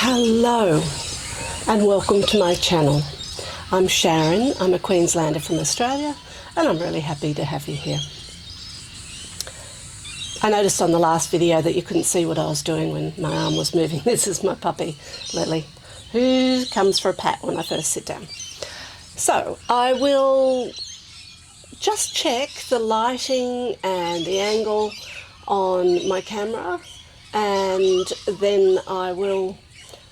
Hello and welcome to my channel. I'm Sharon, I'm a Queenslander from Australia and I'm really happy to have you here. I noticed on the last video that you couldn't see what I was doing when my arm was moving. This is my puppy, Lily, who comes for a pat when I first sit down. So I will just check the lighting and the angle on my camera, and then I will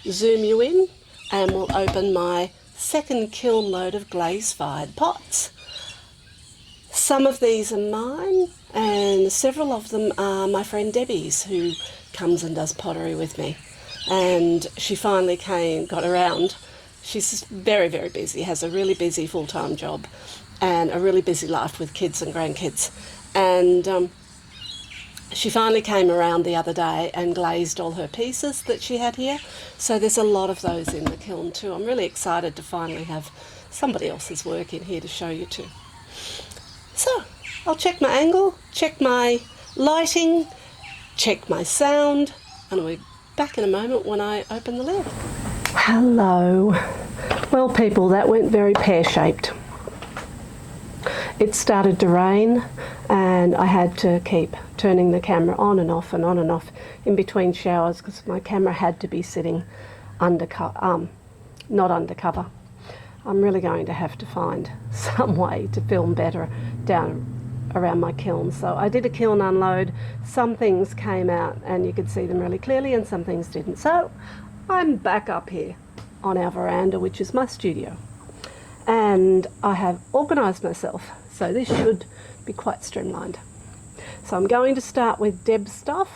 zoom you in and we'll open my second kiln load of glaze-fired pots. Some of these are mine and several of them are my friend Debbie's, who comes and does pottery with me, and she finally got around. She's very, very busy, has a really busy full-time job and a really busy life with kids and grandkids, and she finally came around the other day and glazed all her pieces that she had here. So there's a lot of those in the kiln too. I'm really excited to finally have somebody else's work in here to show you too. So I'll check my angle, check my lighting, check my sound, and I'll be back in a moment when I open the lid. Hello. Well people, that went very pear-shaped. It started to rain and I had to keep turning the camera on and off and on and off in between showers because my camera had to be sitting not undercover. I'm really going to have to find some way to film better down around my kiln. So I did a kiln unload. Some things came out and you could see them really clearly and some things didn't. So I'm back up here on our veranda, which is my studio. And I have organised myself, so this should be quite streamlined. So I'm going to start with Deb's stuff,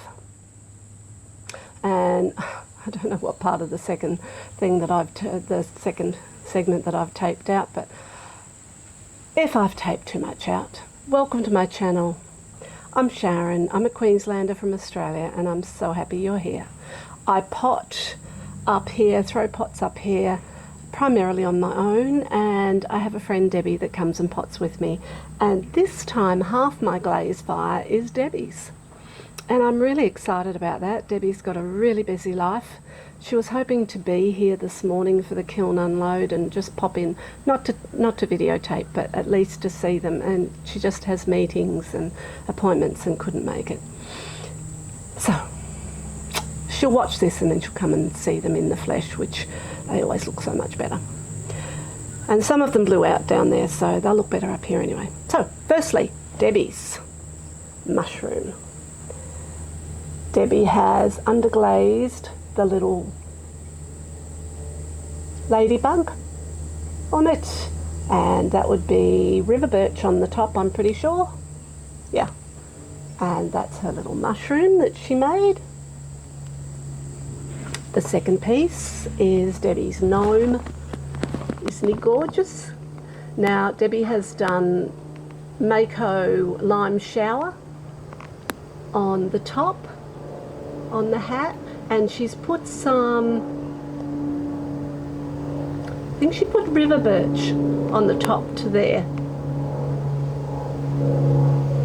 and I don't know what part of the second thing that the second segment that I've taped out, but if I've taped too much out, welcome to my channel. I'm Sharon, I'm a Queenslander from Australia, and I'm so happy you're here. I pot up here, throw pots up here, primarily on my own, and I have a friend Debbie that comes and pots with me, and this time half my glaze fire is Debbie's, and I'm really excited about that. Debbie's got a really busy life. She was hoping to be here this morning for the kiln unload and just pop in, not to videotape, but at least to see them, and she just has meetings and appointments and couldn't make it. So she'll watch this and then she'll come and see them in the flesh, which they always look so much better. And some of them blew out down there, so they'll look better up here anyway. So, firstly, Debbie's mushroom. Debbie has underglazed the little ladybug on it, and that would be river birch on the top, I'm pretty sure. Yeah. And that's her little mushroom that she made. The second piece is Debbie's gnome. Isn't he gorgeous? Now, Debbie has done Mako lime shower on the top, on the hat, and she's put some, I think she put river birch on the top to there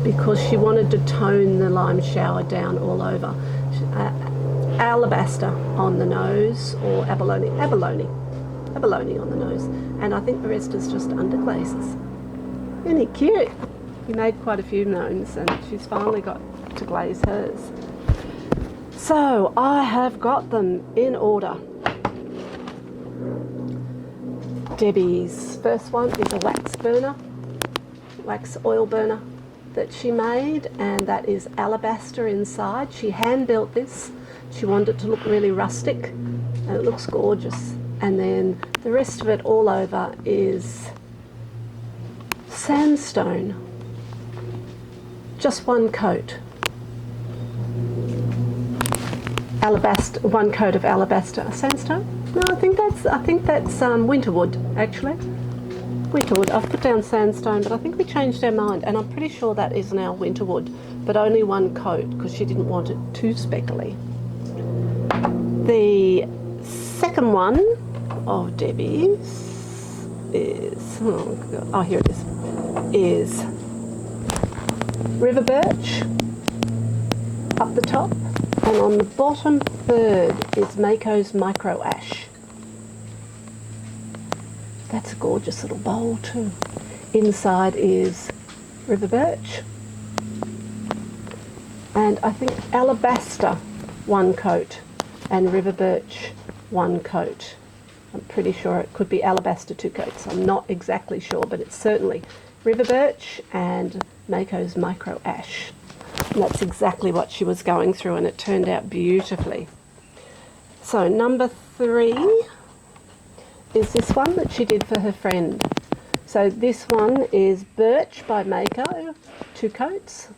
because she wanted to tone the lime shower down all over. Alabaster on the nose, or abalone on the nose, and I think the rest is just underglazes. Isn't he cute? He made quite a few gnomes and she's finally got to glaze hers. So I have got them in order. Debbie's first one is a wax oil burner that she made, and that is alabaster inside. She hand built this. She wanted it to look really rustic, and it looks gorgeous. And then the rest of it all over is sandstone. Just one coat. Alabaster, one coat of alabaster. Sandstone? No, I think that's winterwood, actually. Winterwood. I've put down sandstone, but I think we changed our mind, and I'm pretty sure that is now winterwood, but only one coat because she didn't want it too speckly. The second one of Debbie's is, here it is river birch up the top, And on the bottom third is Mako's Micro Ash. That's a gorgeous little bowl too. Inside is River Birch. And I think Alabaster, 1 coat, and River Birch, 1 coat. I'm pretty sure it could be Alabaster 2 coats. I'm not exactly sure, but it's certainly River Birch and Mako's Micro Ash. And that's exactly what she was going through, and it turned out beautifully. So number 3 is this one that she did for her friend. So this one is Birch by Mako, 2 coats.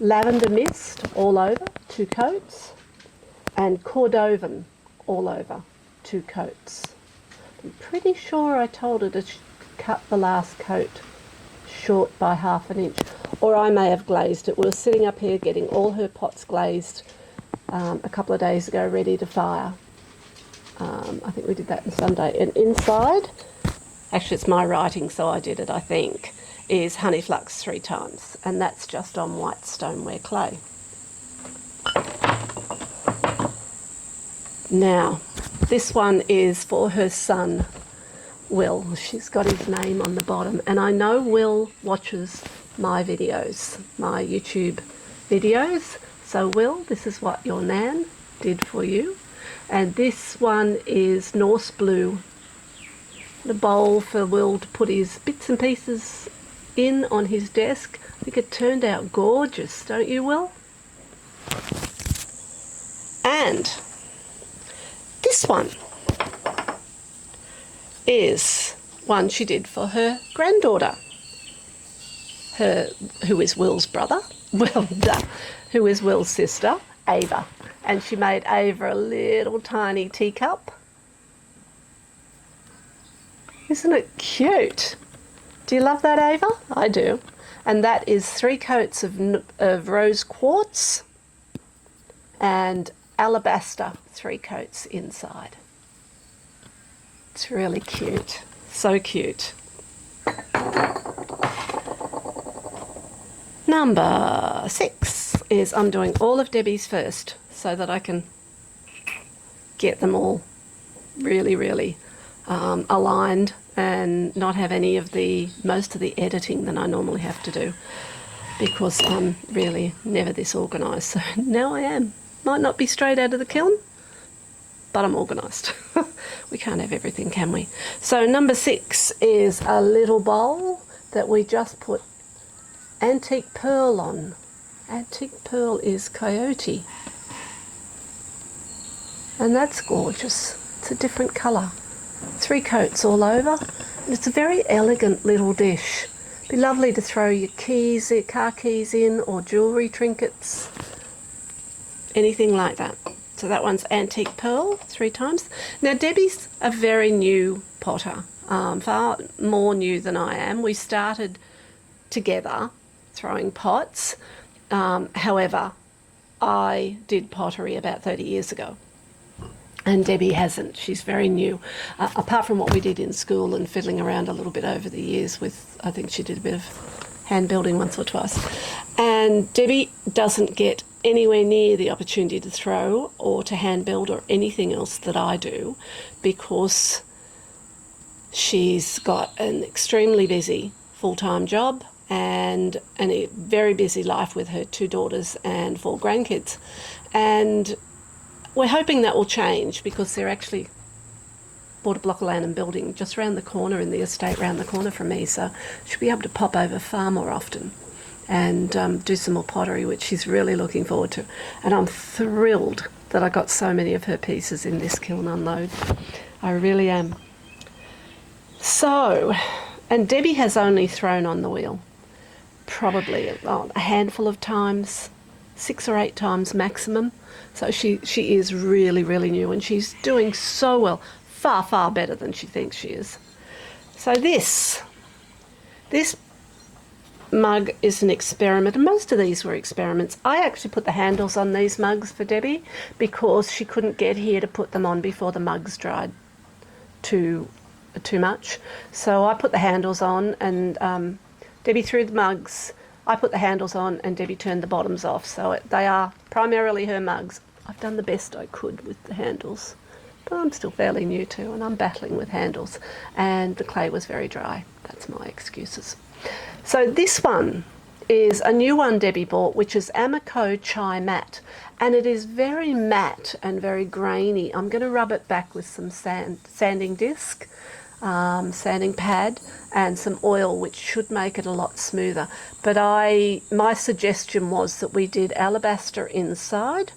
Lavender Mist all over, 2 coats. And Cordovan all over, 2 coats. I'm pretty sure I told her to cut the last coat short by ½ an inch, or I may have glazed it. We were sitting up here getting all her pots glazed a couple of days ago, ready to fire. I think we did that on Sunday. And inside, actually it's my writing, so I did it, I think, is Honey Flux 3 times, and that's just on white stoneware clay. Now, this one is for her son, Will. She's got his name on the bottom, and I know Will watches my videos, my YouTube videos. So Will, this is what your nan did for you. And this one is Norse Blue, the bowl for Will to put his bits and pieces in on his desk. I think it turned out gorgeous, don't you, Will? And this one is one she did for her granddaughter, who is Will's brother, who is Will's sister, Ava. And she made Ava a little tiny teacup. Isn't it cute? Do you love that, Ava? I do. And that is 3 coats of rose quartz and alabaster, 3 coats inside. It's really cute. So cute. Number 6 is I'm doing all of Debbie's first so that I can get them all really aligned and not have most of the editing that I normally have to do, because I'm really never this organised. So now I am. Might not be straight out of the kiln, but I'm organised. We can't have everything, can we? So number 6 is a little bowl that we just put antique pearl on. Antique pearl is coyote. And that's gorgeous. It's a different colour. 3 coats all over. And it's a very elegant little dish. Be lovely to throw your keys, your car keys in, or jewellery trinkets. Anything like that. So that one's antique pearl, 3 times. Now Debbie's a very new potter, far more new than I am. We started together throwing pots. However, I did pottery about 30 years ago. And Debbie hasn't. She's very new. Apart from what we did in school and fiddling around a little bit over the years with, I think she did a bit of hand building once or twice. And Debbie doesn't get anywhere near the opportunity to throw or to hand build or anything else that I do, because she's got an extremely busy full-time job and a very busy life with her 2 daughters and 4 grandkids. And we're hoping that will change, because they're actually bought a block of land and building just around the corner in the estate around the corner from me, so she'll be able to pop over far more often and do some more pottery, which she's really looking forward to. And I'm thrilled that I got so many of her pieces in this kiln unload. I really am. So, and Debbie has only thrown on the wheel probably a handful of times, 6 or 8 times maximum. So she is really new, and she's doing so well, far better than she thinks she is. So this mug is an experiment, and most of these were experiments. I actually put the handles on these mugs for Debbie because she couldn't get here to put them on before the mugs dried too much. So I put the handles on, and Debbie threw the mugs I put the handles on and Debbie turned the bottoms off, so they are primarily her mugs. I've done the best I could with the handles, but I'm still fairly new too, and I'm battling with handles, and the clay was very dry. That's my excuses. So this one is a new one Debbie bought, which is Amico Chai Matte, and it is very matte and very grainy. I'm going to rub it back with some sanding disc, sanding pad, and some oil, which should make it a lot smoother. But my suggestion was that we did alabaster inside,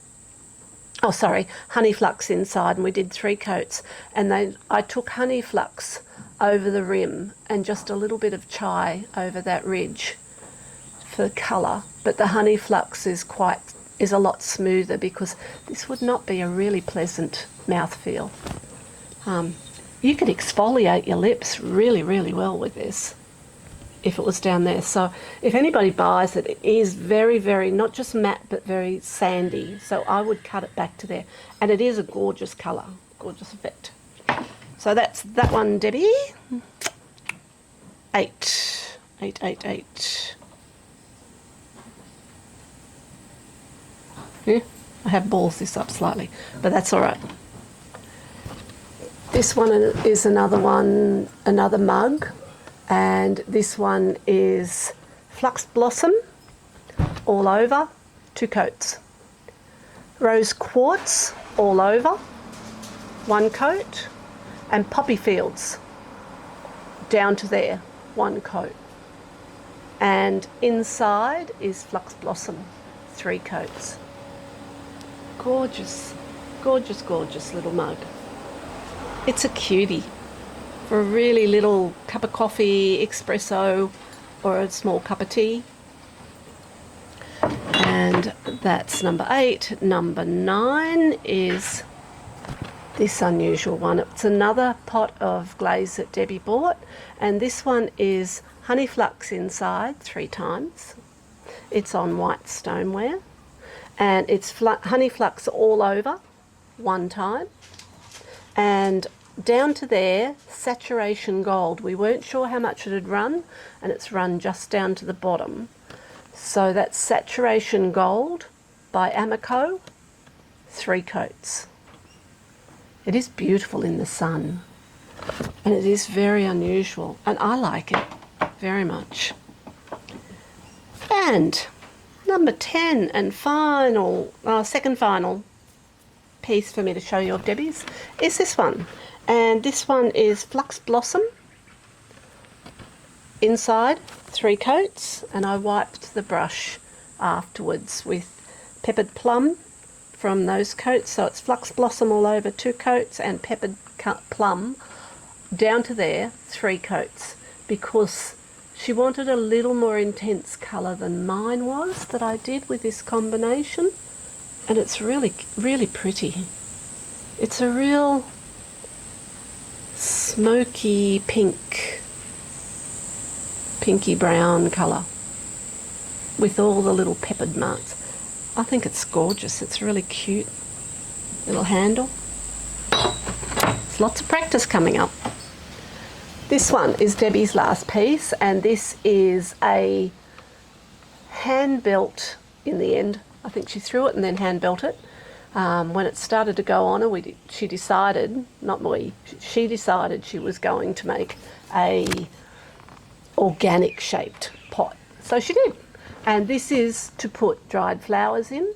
honey flux inside, and we did 3 coats, and I took honey flux over the rim and just a little bit of chai over that ridge for colour, but the honey flux is a lot smoother, because this would not be a really pleasant mouthfeel. You could exfoliate your lips really, really well with this if it was down there. So if anybody buys it, it is very, very, not just matte, but very sandy. So I would cut it back to there. And it is a gorgeous colour, gorgeous effect. So that's that one, Debbie. 8. Yeah, I have balls this up slightly, but that's all right. This one is another mug, and this one is Flux Blossom all over, 2 coats. Rose Quartz all over, 1 coat, and Poppy Fields down to there, 1 coat. And inside is Flux Blossom, 3 coats. Gorgeous, gorgeous, gorgeous little mug. It's a cutie for a really little cup of coffee, espresso, or a small cup of tea. And that's number 8. Number 9 is this unusual one. It's another pot of glaze that Debbie bought, and this one is honey flux inside 3 times. It's on white stoneware, and it's honey flux all over 1 time, and down to there, saturation gold. We weren't sure how much it had run, and it's run just down to the bottom. So that's saturation gold by Amico, 3 coats. It is beautiful in the sun, and it is very unusual, and I like it very much. And number 10 and second final piece for me to show you of Debbie's is this one. And this one is Flux Blossom inside, 3 coats, and I wiped the brush afterwards with peppered plum from those coats. So it's Flux Blossom all over, 2 coats, and peppered plum down to there, 3 coats, because she wanted a little more intense colour than mine was that I did with this combination, and it's really, really pretty. It's a real smoky pinky brown colour with all the little peppered marks. I think it's gorgeous. It's really cute little handle. There's lots of practice coming up. This one is Debbie's last piece, and this is a hand-built, in the end. I think she threw it and then hand-built it. When it started to go on her, she decided she was going to make a organic shaped pot. So she did. And this is to put dried flowers in.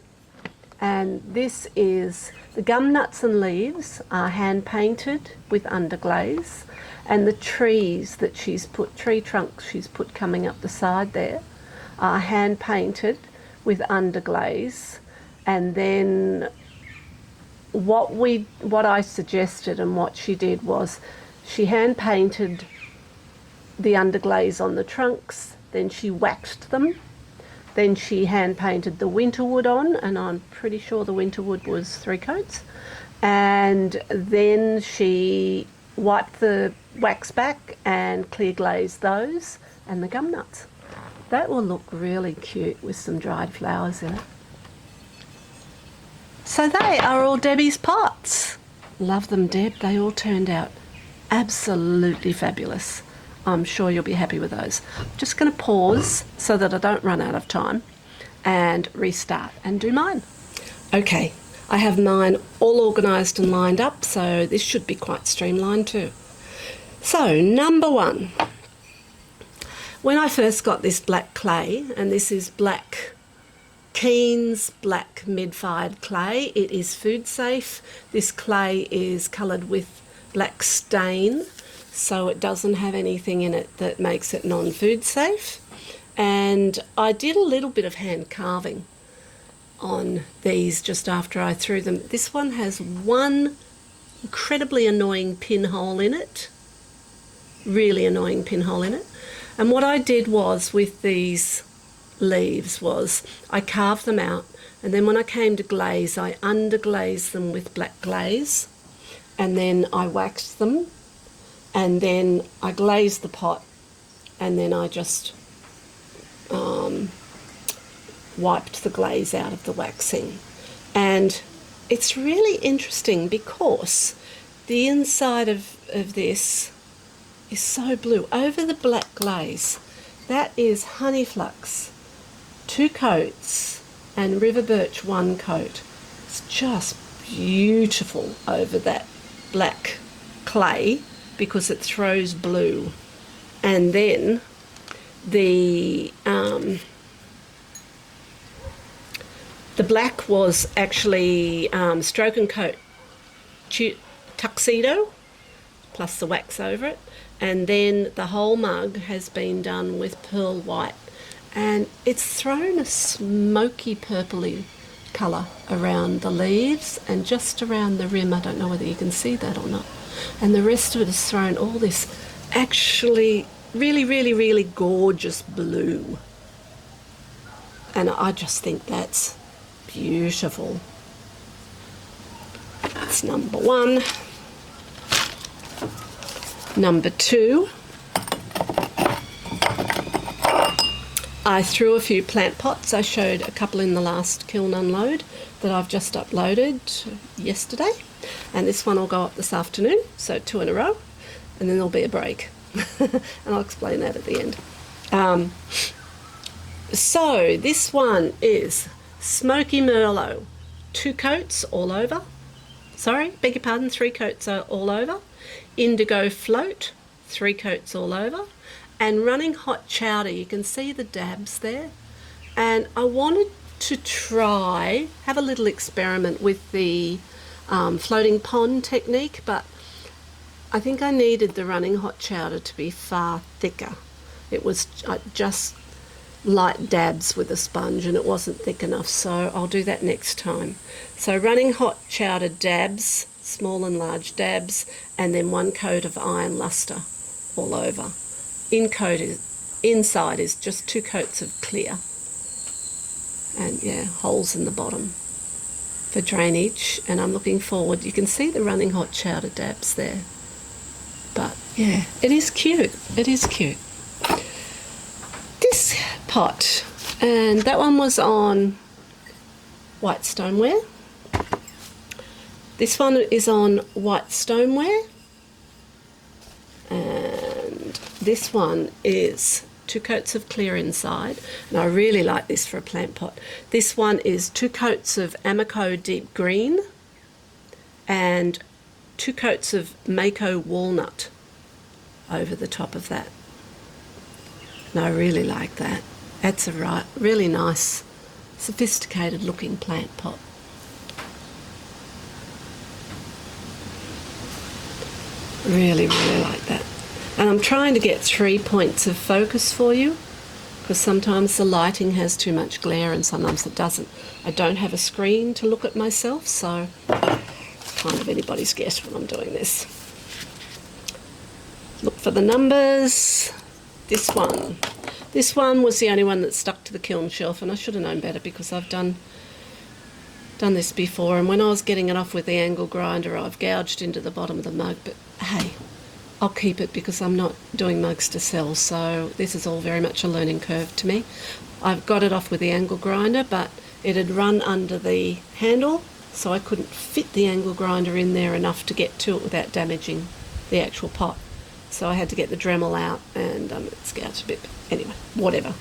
And this is, the gum nuts and leaves are hand painted with underglaze. And the trees that tree trunks she's put coming up the side there are hand painted with underglaze. And then what I suggested and what she did was she hand painted the underglaze on the trunks, then she waxed them, then she hand painted the winterwood on, and I'm pretty sure the winterwood was 3 coats, and then she wiped the wax back and clear glazed those and the gum nuts. That will look really cute with some dried flowers in it. So they are all Debbie's pots. Love them, Deb. They all turned out absolutely fabulous. I'm sure you'll be happy with those. I'm just going to pause so that I don't run out of time and restart and do mine. Okay, I have mine all organised and lined up, so this should be quite streamlined too. So, number one, when I first got this black clay, and this is black Keen's black mid-fired clay, it is food safe. This clay is coloured with black stain, so it doesn't have anything in it that makes it non-food safe. And I did a little bit of hand carving on these just after I threw them. This one has one incredibly annoying pinhole in it, really annoying pinhole in it. And what I did was with these leaves was I carved them out, and then when I came to glaze, I underglazed them with black glaze, and then I waxed them, and then I glazed the pot, and then I just wiped the glaze out of the waxing. And it's really interesting because the inside of this is so blue. Over the black glaze, that is honey flux, 2 coats, and river birch 1 coat. It's just beautiful over that black clay because it throws blue. And then the black was actually stroke and coat tuxedo plus the wax over it, and then the whole mug has been done with pearl white, and it's thrown a smoky purpley colour around the leaves and just around the rim. I don't know whether you can see that or not. And the rest of it has thrown all this actually really, really, really gorgeous blue. And I just think that's beautiful. That's number one. Number two, I threw a few plant pots. I showed a couple in the last kiln unload that I've just uploaded yesterday. And this one will go up this afternoon, so 2 in a row. And then there'll be a break. And I'll explain that at the end. So this one is Smoky Merlot, 2 coats all over. Sorry, beg your pardon, 3 coats all over. Indigo Float, 3 coats all over. And Running Hot Chowder, you can see the dabs there. And I wanted to have a little experiment with the floating pond technique, but I think I needed the Running Hot Chowder to be far thicker. It was just light dabs with a sponge and it wasn't thick enough, so I'll do that next time. So Running Hot Chowder dabs, small and large dabs, and then 1 coat of iron luster all over. Inside is just 2 coats of clear, and yeah, holes in the bottom for drainage. And I'm looking forward, you can see the Running Hot Chowder dabs there, but yeah, it is cute. It is cute. This pot, and that one was on white stoneware. This one is on white stoneware, and this one is 2 coats of clear inside, and I really like this for a plant pot. This one is 2 coats of Amico Deep Green and 2 coats of Mako Walnut over the top of that. And I really like that. That's a really nice, sophisticated looking plant pot. Really, really like that. And I'm trying to get 3 points of focus for you, because sometimes the lighting has too much glare and sometimes it doesn't. I don't have a screen to look at myself, so it's kind of anybody's guess when I'm doing this. Look for the numbers. This one was the only one that stuck to the kiln shelf, and I should have known better because I've done this before, and when I was getting it off with the angle grinder, I've gouged into the bottom of the mug, but hey, I'll keep it because I'm not doing mugs to sell, so this is all very much a learning curve to me. I've got it off with the angle grinder, but it had run under the handle, so I couldn't fit the angle grinder in there enough to get to it without damaging the actual pot. so I had to get the Dremel out and it's gouged a bit. Anyway, whatever.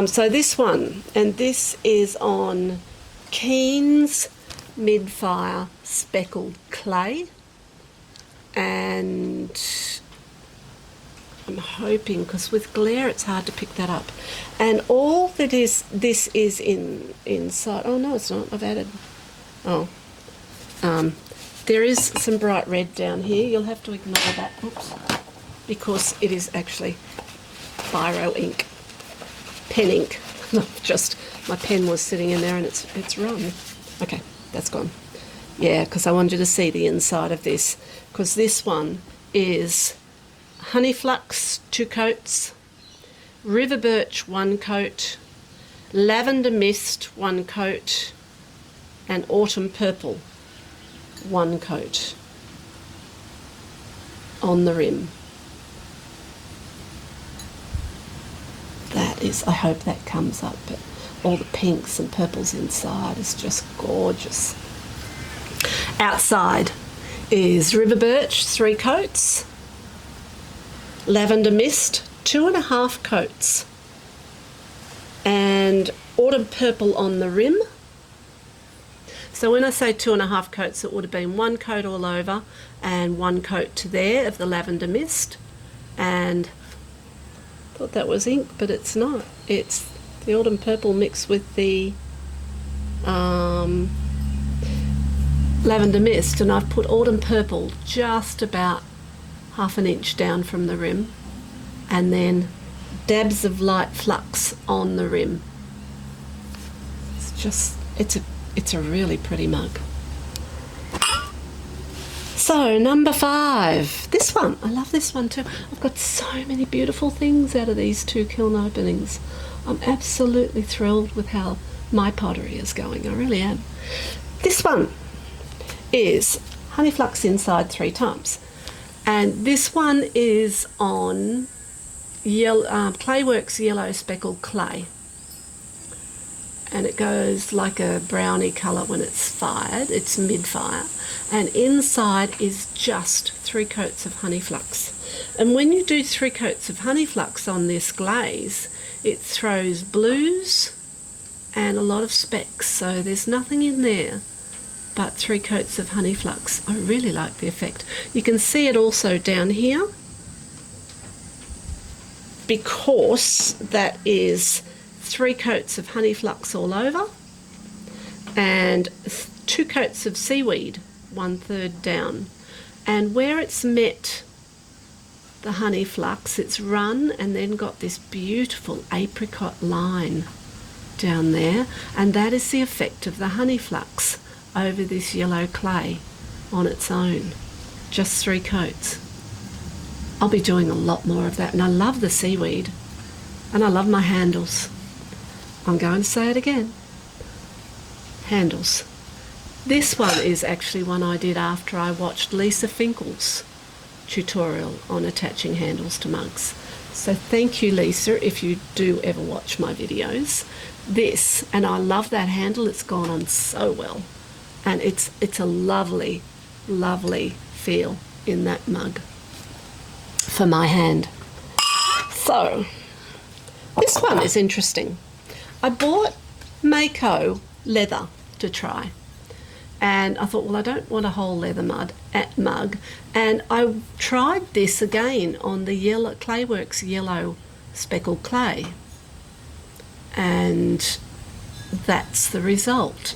So this one, and this is on Keen's mid-fire speckled clay, and I'm hoping, because with glare it's hard to pick that up, and all that is, this is inside. Oh no, it's not. I've added, there is some bright red down here. You'll have to ignore that. Oops. Because it is actually biro ink, pen ink. Just my pen was sitting in there and it's run. Okay, that's gone. Yeah, because I wanted you to see the inside of this, because this one is honey flux 2 coats, river birch 1 coat, lavender mist 1 coat, and autumn purple 1 coat on the rim. That is, I hope that comes up, but all the pinks and purples inside is just gorgeous. Outside is river birch 3 coats, lavender mist 2.5 coats, and autumn purple on the rim. So when I say 2.5 coats, it would have been 1 coat all over and 1 coat to there of the lavender mist, and thought that was ink, but it's not. It's the autumn purple mixed with the lavender mist, and I've put autumn purple just about 1/2 inch down from the rim, and then dabs of light flux on the rim. It's just, it's a really pretty mug. So number 5, this one, I love this one too. I've got so many beautiful things out of these 2 kiln openings. I'm absolutely thrilled with how my pottery is going, I really am. This one is honey flux inside 3 times, and this one is on Clayworks yellow speckled clay, and it goes like a brownie colour when it's fired. It's mid-fire, and inside is just 3 coats of honey flux. And when you do 3 coats of honey flux on this glaze, it throws blues and a lot of specks, so there's nothing in there but 3 coats of honey flux. I really like the effect. You can see it also down here, because that is 3 coats of honey flux all over and 2 coats of seaweed 1/3 down, and where it's met the honey flux, it's run and then got this beautiful apricot line down there, and that is the effect of the honey flux over this yellow clay on its own. Just 3 coats. I'll be doing a lot more of that, and I love the seaweed and I love my handles. I'm going to say it again. Handles. This one is actually one I did after I watched Lisa Finkel's tutorial on attaching handles to mugs. So thank you, Lisa, if you do ever watch my videos. This, and I love that handle, it's gone on so well. And it's a lovely, lovely feel in that mug for my hand. So, this one is interesting. I bought Mako leather to try, and I thought, well, I don't want a whole leather mug, and I tried this again on the yellow Clayworks yellow speckled clay, and that's the result.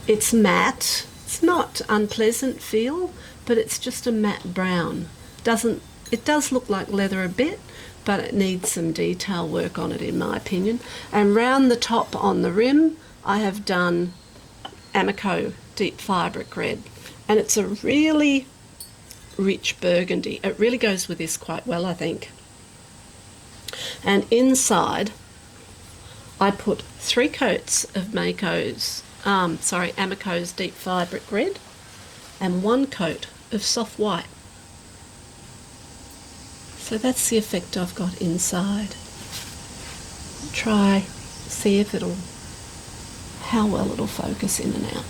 It's matte. It's not unpleasant feel, but it's just a matte brown. It does look like leather a bit, but it needs some detail work on it, in my opinion. And round the top on the rim, I have done Amico deep fabric red, and it's a really rich burgundy. It really goes with this quite well, I think. And inside, I put 3 coats of Amico's deep fabric red and 1 coat of soft white. So that's the effect I've got inside. Try, see if how well it'll focus in and out.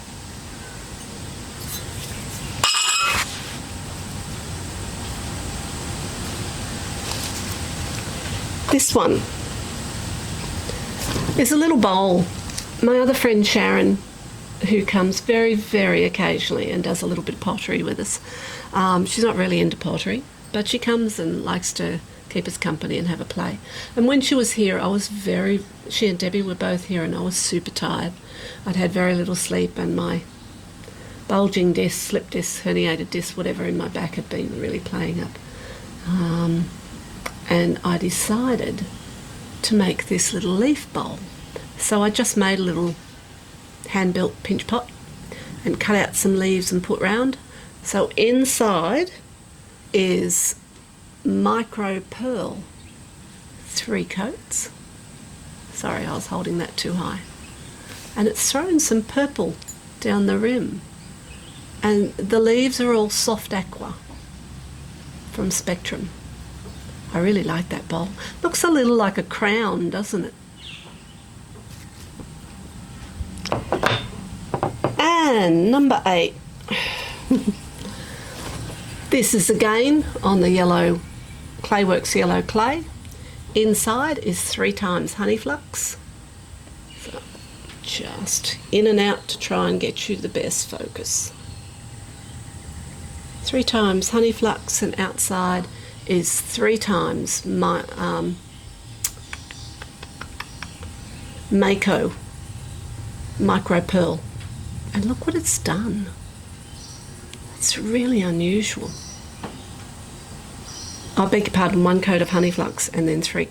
This one is a little bowl. My other friend Sharon, who comes very, very occasionally and does a little bit of pottery with us. She's not really into pottery, but she comes and likes to keep us company and have a play. And when she was here, she and Debbie were both here, and I was super tired. I'd had very little sleep, and my bulging disc, slip disc, herniated disc, whatever in my back had been really playing up. And I decided to make this little leaf bowl. So I just made a little hand-built pinch pot and cut out some leaves and put round. So inside is micro pearl, 3 coats. Sorry, I was holding that too high. And it's thrown some purple down the rim. And the leaves are all soft aqua from Spectrum. I really like that bowl. Looks a little like a crown, doesn't it? And number 8. This is again on the yellow Clayworks yellow clay. Inside is 3 times honey flux. So just in and out to try and get you the best focus. 3 times honey flux, and outside is 3 times Mako micro pearl. And look what it's done. It's really unusual. I beg your pardon, 1 coat of honey flux and then 3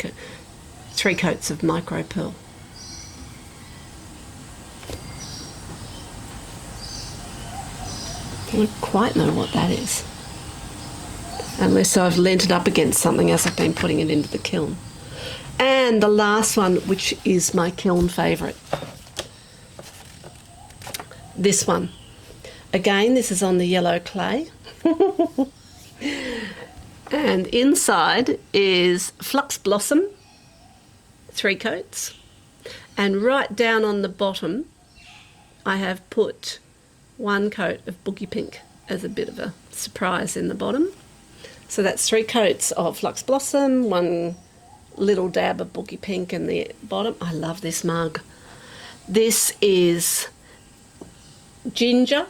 coats of micro pearl. I don't quite know what that is, unless I've lent it up against something as I've been putting it into the kiln. And the last one, which is my kiln favourite. This one. Again, this is on the yellow clay. And inside is Flux Blossom, 3 coats. And right down on the bottom, I have put 1 coat of Boogie Pink as a bit of a surprise in the bottom. So that's 3 coats of Flux Blossom, 1 little dab of Boogie Pink in the bottom. I love this mug. This is ginger,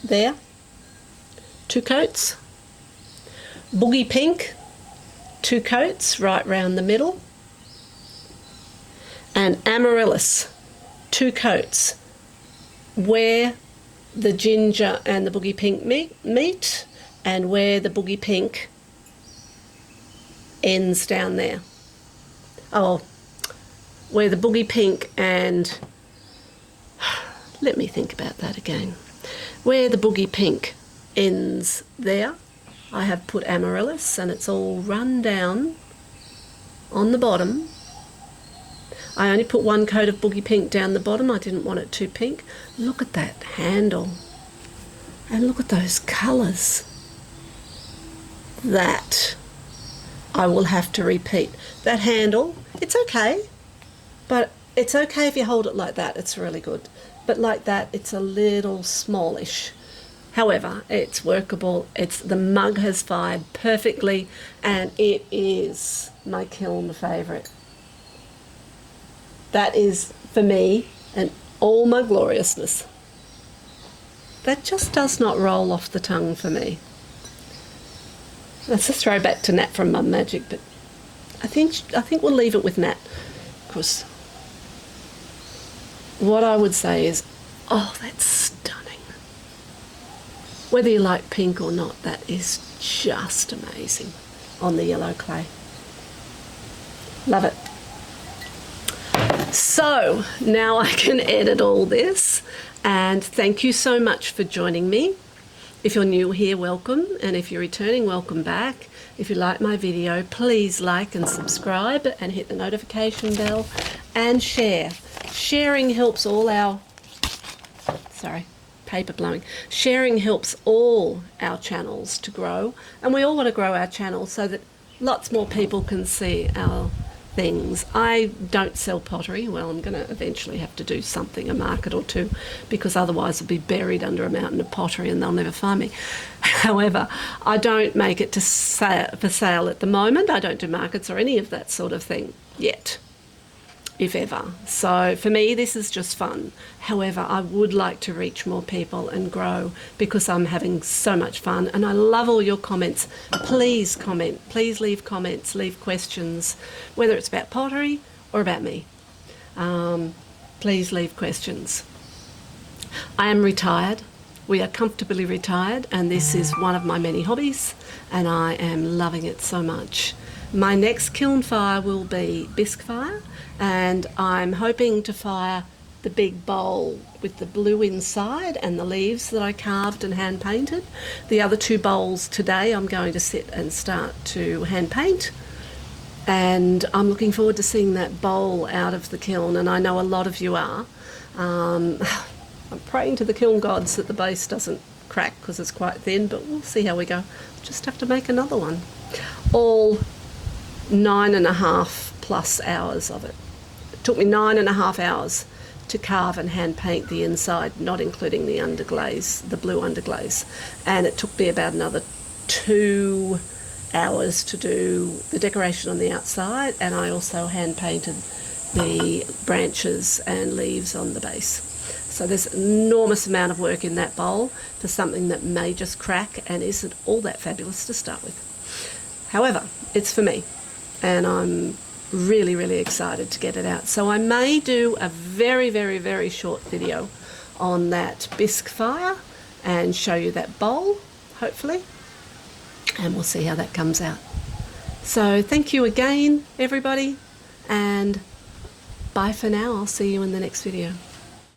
there, 2 coats. Boogie Pink, 2 coats right round the middle. And amaryllis, 2 coats, where the ginger and the Boogie Pink meet, and where the Boogie Pink ends down there. Oh, where the Boogie Pink and... let me think about that again. Where the Boogie Pink ends there, I have put amaryllis, and it's all run down on the bottom. I only put 1 coat of Boogie Pink down the bottom. I didn't want it too pink. Look at that handle. And look at those colours. That I will have to repeat. That handle, it's okay. But it's okay if you hold it like that. It's really good. But like that, it's a little smallish. However, it's workable. The mug has fired perfectly, and it is my kiln favourite. That is, for me, and all my gloriousness. That just does not roll off the tongue for me. That's a throwback to Nat from Mum Magic, but I think we'll leave it with Nat, because what I would say is, oh, that's stunning. Whether you like pink or not, that is just amazing on the yellow clay. Love it. So now I can edit all this, and thank you so much for joining me. If you're new here, welcome, and if you're returning, welcome back. If you like my video, please like and subscribe and hit the notification bell and share. Sharing helps all our, paper blowing. Sharing helps all our channels to grow, and we all want to grow our channel so that lots more people can see our things. I don't sell pottery. Well, I'm going to eventually have to do something, a market or two, because otherwise I'll be buried under a mountain of pottery and they'll never find me. However, I don't make it for sale at the moment. I don't do markets or any of that sort of thing yet, if ever. So for me, this is just fun. However, I would like to reach more people and grow because I'm having so much fun. And I love all your comments. Please comment. Please leave comments, leave questions, whether it's about pottery or about me. Please leave questions. I am retired. We are comfortably retired, and this is one of my many hobbies, and I am loving it so much. My next kiln fire will be bisque fire, and I'm hoping to fire the big bowl with the blue inside and the leaves that I carved and hand painted. The other two bowls today I'm going to sit and start to hand paint, and I'm looking forward to seeing that bowl out of the kiln, and I know a lot of you are. I'm praying to the kiln gods that the base doesn't crack because it's quite thin, but we'll see how we go. Just have to make another one. All 9.5 plus hours of it. It took me 9.5 hours to carve and hand paint the inside, not including the underglaze, the blue underglaze. And it took me about another 2 hours to do the decoration on the outside, and I also hand painted the branches and leaves on the base. So there's an enormous amount of work in that bowl for something that may just crack and isn't all that fabulous to start with. However, it's for me, and I'm really, really excited to get it out. So I may do a very, very, very short video on that bisque fire and show you that bowl, hopefully, and we'll see how that comes out. So thank you again, everybody, and bye for now. I'll see you in the next video.